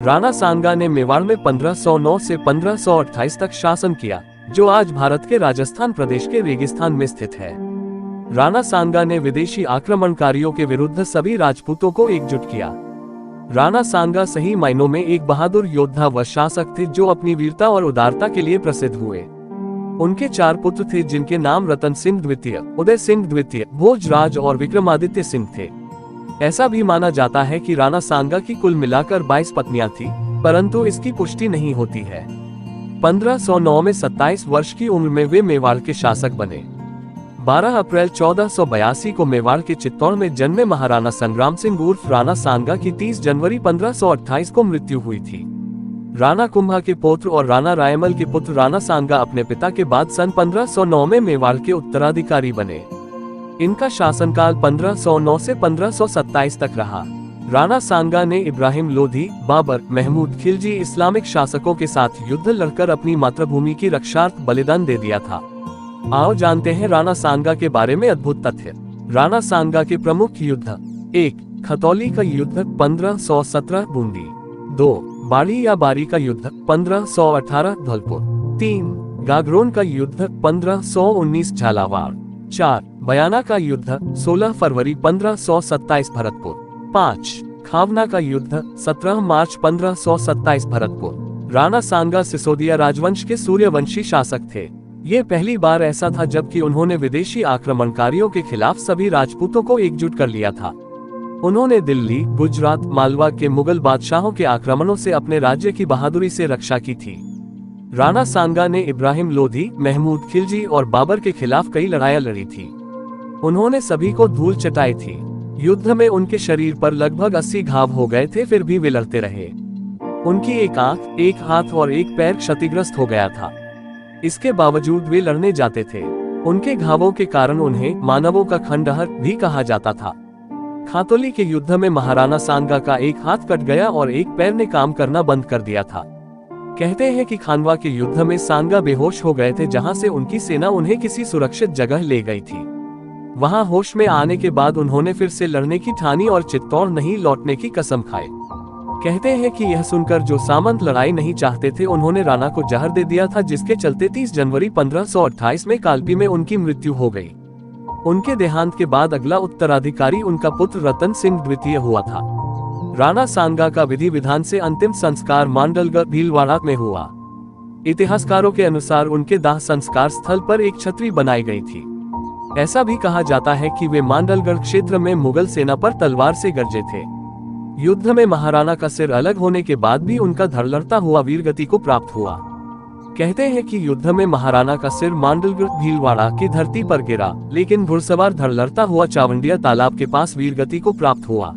राणा सांगा ने मेवाड़ में 1509 से 1528 तक शासन किया, जो आज भारत के राजस्थान प्रदेश के रेगिस्तान में स्थित है। राणा सांगा ने विदेशी आक्रमणकारियों के विरुद्ध सभी राजपूतों को एकजुट किया। राणा सांगा सही मायनों में एक बहादुर योद्धा व शासक थे, जो अपनी वीरता और उदारता के लिए प्रसिद्ध हुए। उनके 4 पुत्र थे, जिनके नाम रतन सिंह द्वितीय, उदय सिंह द्वितीय, भोजराज और विक्रमादित्य सिंह थे। ऐसा भी माना जाता है कि राणा सांगा की कुल मिलाकर 22 पत्नियां थी, परंतु इसकी पुष्टि नहीं होती है। 1509 में 27 वर्ष की उम्र में वे मेवाड़ के शासक बने। 12 अप्रैल 1482 को मेवाड़ के चित्तौड़ में जन्मे महाराणा संग्राम सिंह उर्फ राणा सांगा की 30 जनवरी 1528 को मृत्यु हुई थी। राणा कुंभा के पौत्र और राणा रायमल के पुत्र राणा सांगा अपने पिता के बाद सन 1509 में मेवाड़ के उत्तराधिकारी बने। इनका शासनकाल 1509 से 1527 तक रहा। राणा सांगा ने इब्राहिम लोधी, बाबर, महमूद खिलजी इस्लामिक शासकों के साथ युद्ध लड़कर अपनी मातृभूमि की रक्षार्थ बलिदान दे दिया था। आओ जानते हैं राणा सांगा के बारे में अद्भुत तथ्य। राणा सांगा के प्रमुख युद्ध: 1. खतौली का युद्ध 1517 बूंदी। 2. बाड़ी या बारी का युद्ध 1518 धौलपुर। 3. गागरोन का युद्ध 1519 झालावाड़। 4. बयाना का युद्ध 16 फरवरी 1527 भरतपुर। 5. खावना का युद्ध 17 मार्च 1527 भरतपुर। राणा सांगा सिसोदिया राजवंश के सूर्यवंशी शासक थे। ये पहली बार ऐसा था जबकि उन्होंने विदेशी आक्रमणकारियों के खिलाफ सभी राजपूतों को एकजुट कर लिया था। उन्होंने दिल्ली, गुजरात, मालवा के मुगल बादशाहों के आक्रमणों से अपने राज्य की बहादुरी से रक्षा की थी। राणा सांगा ने इब्राहिम लोधी, महमूद खिलजी और बाबर के खिलाफ कई लड़ाइयां लड़ी थी। उन्होंने सभी को धूल चटाई थी। युद्ध में उनके शरीर पर लगभग 80 घाव हो गए थे, फिर भी वे लड़ते रहे। उनकी एक आंख, एक हाथ और एक पैर क्षतिग्रस्त हो गया था। इसके बावजूद वे लड़ने जाते थे। उनके घावों के कारण उन्हें मानवों का खंडहर भी कहा जाता था। खातौली के युद्ध में महाराणा सांगा का एक हाथ कट गया और एक पैर ने काम करना बंद कर दिया था। कहते हैं कि खानवा के युद्ध में सांगा बेहोश हो गए थे, जहां से उनकी सेना उन्हें किसी सुरक्षित जगह ले गई थी। वहां होश में आने के बाद उन्होंने फिर से लड़ने की ठानी और चित्तौड़ नहीं लौटने की कसम खाई। कहते हैं कि यह सुनकर जो सामंत लड़ाई नहीं चाहते थे, उन्होंने राणा को जहर दे दिया था, जिसके चलते 30 जनवरी 1528 में कालपी में उनकी मृत्यु हो गई। उनके देहांत के बाद अगला उत्तराधिकारी उनका पुत्र रतन सिंह द्वितीय हुआ था। राणा सांगा का विधि विधान से अंतिम संस्कार मांडलगढ़ भीलवाड़ा में हुआ। इतिहासकारों के अनुसार उनके दाह संस्कार स्थल पर एक छतरी बनाई गई थी। ऐसा भी कहा जाता है कि वे मांडलगढ़ क्षेत्र में मुगल सेना पर तलवार से गरजे थे। युद्ध में महाराणा का सिर अलग होने के बाद भी उनका धड़लड़ता हुआ वीरगति को प्राप्त हुआ। कहते हैं कि युद्ध में महाराणा का सिर मांडलगढ़ भीलवाड़ा की धरती पर गिरा, लेकिन घुड़सवार धड़लड़ता हुआ चावंडिया तालाब के पास वीरगति को प्राप्त हुआ।